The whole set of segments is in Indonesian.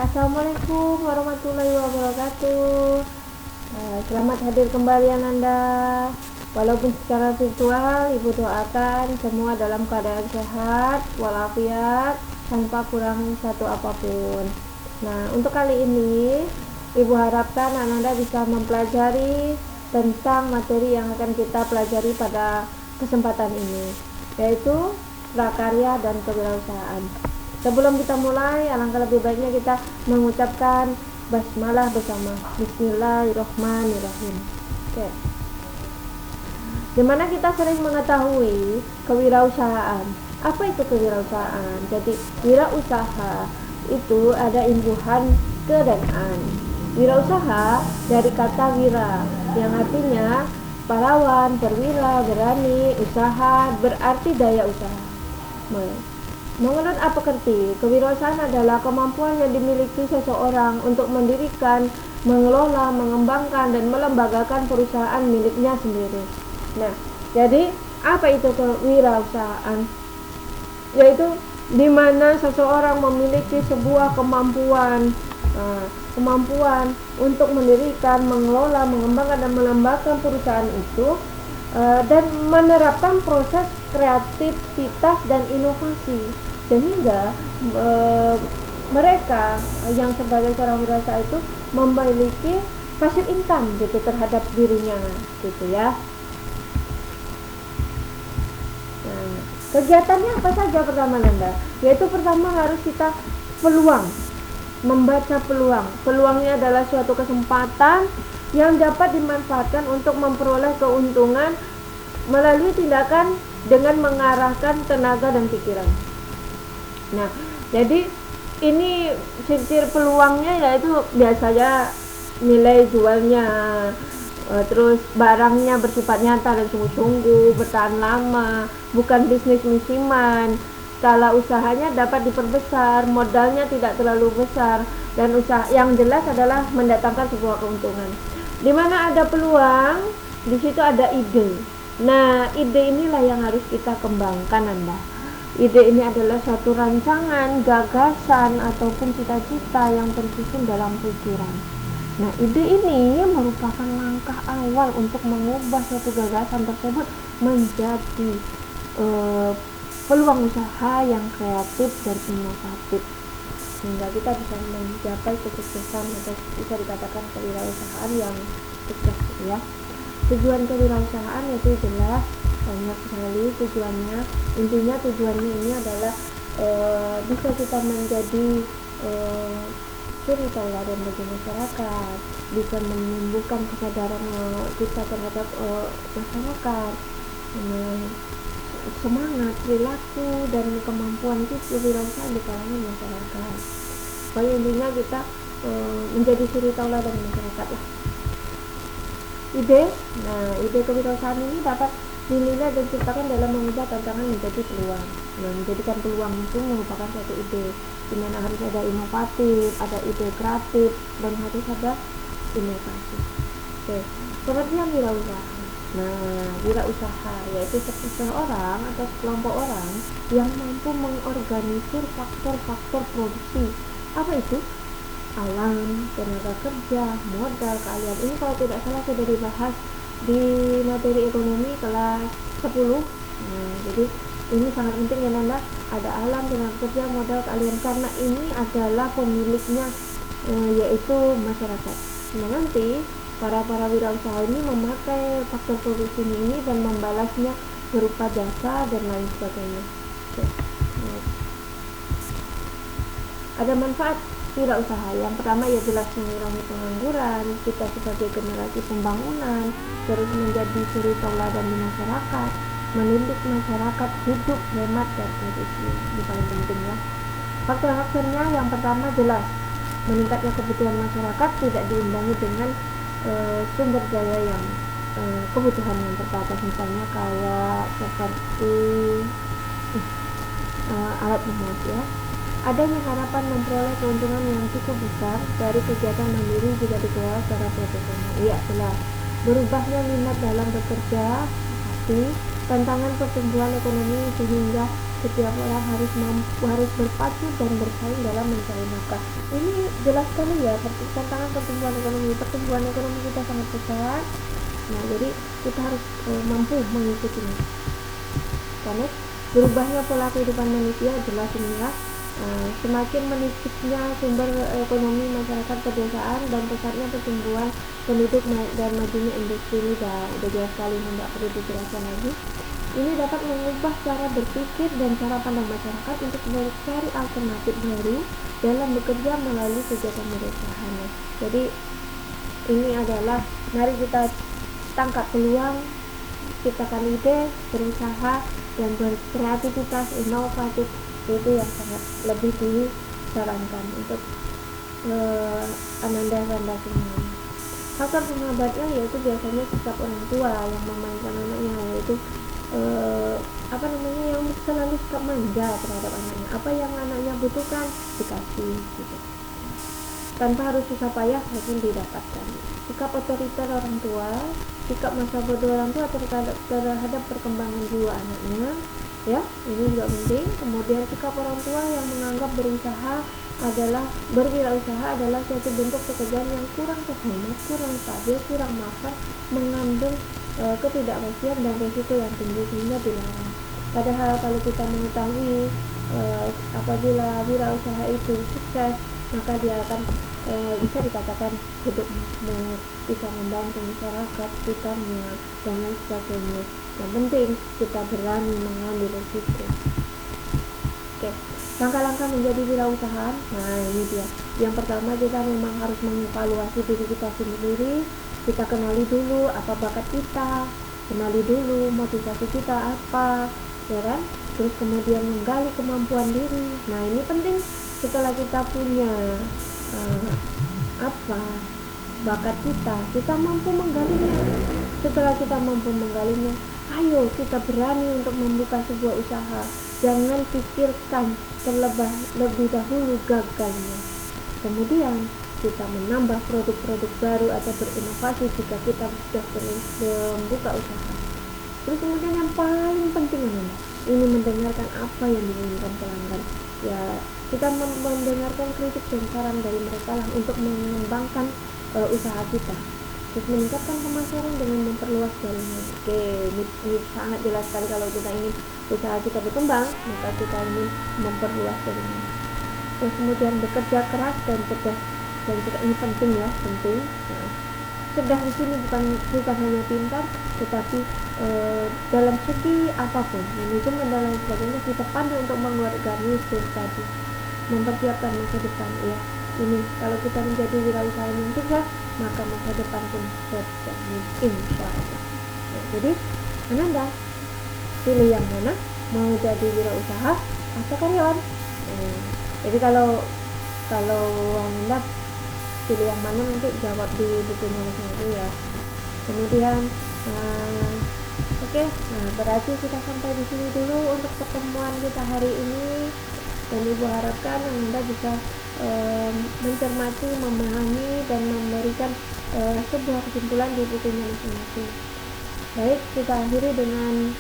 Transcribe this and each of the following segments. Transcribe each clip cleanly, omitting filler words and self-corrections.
Assalamualaikum warahmatullahi wabarakatuh. Selamat hadir kembali Ananda. Walaupun secara virtual, Ibu doakan semua dalam keadaan sehat, walafiat, tanpa kurang satu apapun. Nah, untuk kali ini, Ibu harapkan Ananda bisa mempelajari tentang materi yang akan kita pelajari pada kesempatan ini, yaitu prakarya dan kewirausahaan. Sebelum kita mulai, alangkah lebih baiknya kita mengucapkan basmalah bersama. Bismillahirrahmanirrahim. Oke. Dimana kita sering mengetahui kewirausahaan. Apa itu kewirausahaan? Jadi wirausaha itu ada imbuhan ke dan an. Wirausaha dari kata wira yang artinya pahlawan, perwira, berani, usaha, berarti daya usaha. Menurut Apekerti, kewirausahaan adalah kemampuan yang dimiliki seseorang untuk mendirikan, mengelola, mengembangkan, dan melembagakan perusahaan miliknya sendiri. Nah, jadi apa itu kewirausahaan? Yaitu di mana seseorang memiliki sebuah kemampuan untuk mendirikan, mengelola, mengembangkan, dan melembagakan perusahaan itu, dan menerapkan proses kreativitas dan inovasi sehingga mereka yang sebagai seorang wirausaha itu memiliki passive income gitu terhadap dirinya gitu ya. Nah, kegiatannya apa saja pertama Nanda? Yaitu pertama harus kita membaca peluang. Peluangnya adalah suatu kesempatan yang dapat dimanfaatkan untuk memperoleh keuntungan melalui tindakan dengan mengarahkan tenaga dan pikiran. Nah, jadi ini ciri peluangnya yaitu biasanya nilai jualnya, terus barangnya bersifat nyata dan sungguh-sungguh, bertahan lama, bukan bisnis musiman, skala usahanya dapat diperbesar, modalnya tidak terlalu besar, dan usaha yang jelas adalah mendatangkan sebuah keuntungan. Di mana ada peluang, di situ ada ide. Nah, ide inilah yang harus kita kembangkan Anda. Ide ini adalah suatu rancangan, gagasan, ataupun cita-cita yang tersusun dalam pikiran. Nah, ide ini merupakan langkah awal untuk mengubah suatu gagasan tersebut menjadi peluang usaha yang kreatif dan inovatif, sehingga kita bisa mencapai kesuksesan atau bisa dikatakan kewirausahaan yang sukses ya. Tujuan kewirausahaan itu jelas banyak sekali tujuannya. Intinya tujuannya ini adalah bisa kita menjadi suri tauladan bagi masyarakat, bisa menumbuhkan kesadaran kita terhadap masyarakat, semangat, perilaku, dan kemampuan kewirausahaan di kalangan masyarakat. Pokoknya intinya kita menjadi suri tauladan masyarakat lah. Ide kewirausahaan ini dapat dinilai dan diciptakan dalam mengubah tantangan menjadi peluang. Nah, menjadikan peluang itu merupakan suatu ide, di mana harus ada inovatif, ada ide kreatif, dan harus ada inovasi. Oke, pengertian wirausaha. Nah, wirausaha yaitu seseorang atau sekelompok orang yang mampu mengorganisir faktor-faktor produksi. Apa itu? Alam, tenaga kerja, modal, keahlian. Ini kalau tidak salah sudah dibahas di materi ekonomi kelas 10. Nah, jadi ini sangat penting ya Nanda, ada alam, tenaga kerja, modal, keahlian, karena ini adalah pemiliknya yaitu masyarakat. Nah, nanti para wirausaha ini memakai faktor produksi ini dan membalasnya berupa jasa dan lain sebagainya. Ada manfaat wirausaha. Yang pertama ya jelas mengurangi pengangguran, kita sebagai generasi pembangunan terus menjadi suri tauladan di masyarakat, mendidik masyarakat hidup hemat dan efisien. Ini paling penting ya. Faktor-faktornya yang pertama jelas meningkatnya kebutuhan masyarakat tidak diimbangi dengan sumber daya yang kebutuhan yang terbatas, misalnya kayak seperti alat rumah ya. Adanya harapan memperoleh keuntungan yang cukup besar dari kegiatan mandiri jika dikelola secara profesional. Iya, jelas. Berubahnya minat dalam bekerja, tapi tantangan pertumbuhan ekonomi sehingga setiap orang harus berpacu dan bersaing dalam mencari nafkah. Ini jelas sekali ya, tantangan pertumbuhan ekonomi kita sangat pesat. Nah, jadi kita harus mampu mengikutinya. Karena berubahnya pola kehidupan manusia jelas ini ya. Semakin menipisnya sumber ekonomi masyarakat pedesaan dan pesatnya pertumbuhan penduduk dan majunya industri ini udah jelas sekali, tidak perlu dijelaskan lagi. Ini dapat mengubah cara berpikir dan cara pandang masyarakat untuk mencari alternatif baru dalam bekerja melalui kegiatan berusaha. Jadi ini adalah, mari kita tangkap peluang, ciptakan ide, berusaha dan berkreativitas inovatif. Itu yang sangat lebih disarankan untuk Ananda semua. Faktor penghambatnya yaitu biasanya sikap orang tua yang memainkan anaknya, yaitu yang selalu sikap manja terhadap anaknya. Apa yang anaknya butuhkan dikasih gitu, tanpa harus susah payah mungkin didapatkan. Sikap otoriter orang tua, sikap masa bodoh orang tua terhadap perkembangan jiwa anaknya, ya ini juga penting. Kemudian sikap orang tua yang menganggap berwirausaha adalah suatu bentuk pekerjaan yang kurang terhormat, kurang stabil, kurang mapan, mengandung ketidakpastian dan risiko yang tinggi sehingga dilarang. Padahal kalau kita mengetahui apabila wirausaha itu sukses, maka dia akan bisa dikatakan hidup makmur, bisa membantu masyarakat sekitarnya dan lain sebagainya. Yang penting kita berani mengambil risiko. Oke, langkah-langkah menjadi wirausahaan. Nah ini dia. Yang pertama, kita memang harus mengevaluasi diri kita sendiri. Kita kenali dulu apa bakat kita, kenali dulu motivasi kita apa, ya kan? Terus kemudian menggali kemampuan diri. Nah ini penting. Setelah kita punya bakat kita mampu menggalinya. Setelah kita mampu menggalinya, ayo kita berani untuk membuka sebuah usaha. Jangan pikirkan lebih dahulu gagalnya. Kemudian kita menambah produk-produk baru atau berinovasi jika kita sudah membuka usaha. Terus kemudian yang paling penting adalah ini mendengarkan apa yang diinginkan pelanggan. Ya, kita mendengarkan kritik dan saran dari mereka lah untuk mengembangkan usaha kita. Terus meningkatkan pemasaran dengan memperluas jaringan. Oke, ini sangat jelas sekali kalau kita ingin usaha kita berkembang, maka kita ingin memperluas jaringan. Terus kemudian bekerja keras dan cerdas. Dan juga ini penting ya, penting. Nah, cerdas di sini bukan hanya pintar, tetapi dalam segi apapun, manajemen dan lain sebagainya, kita pandai untuk mengorganisir tadi, mempersiapkan masa depan ya. Ini kalau kita menjadi wirausahawan yang sukses, maka masa depan pun terjamin insya Allah. Nah, jadi Ananda pilih yang mana, mau jadi wirausaha atau karyawan? Jadi kalau Ananda pilih yang mana, nanti jawab di bukunya masing-masing ya. Kemudian berarti kita sampai di sini dulu untuk pertemuan kita hari ini, dan Ibu harapkan Anda bisa mencermati, memahami dan memberikan sebuah kesimpulan di bukunya masing-masing. Baik, kita akhiri dengan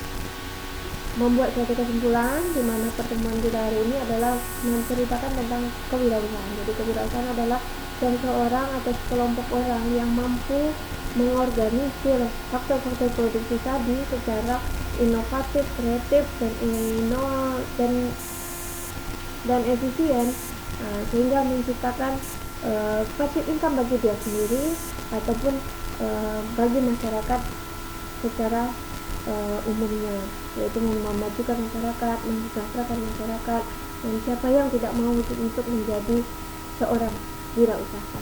membuat suatu kesimpulan di mana pertemuan kita hari ini adalah menceritakan tentang kewirausahaan. Jadi kewirausahaan adalah seseorang atau sekelompok orang yang mampu mengorganisir faktor-faktor produksi tadi secara inovatif, kreatif, dan efisien, sehingga menciptakan passive income bagi dia sendiri ataupun bagi masyarakat secara umumnya, yaitu memajukan masyarakat, mensejahterakan masyarakat, dan siapa yang tidak mau untuk menjadi seorang wirausaha.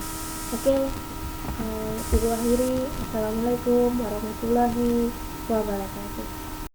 Oke, Ibu akhiri. Assalamualaikum warahmatullahi wabarakatuh.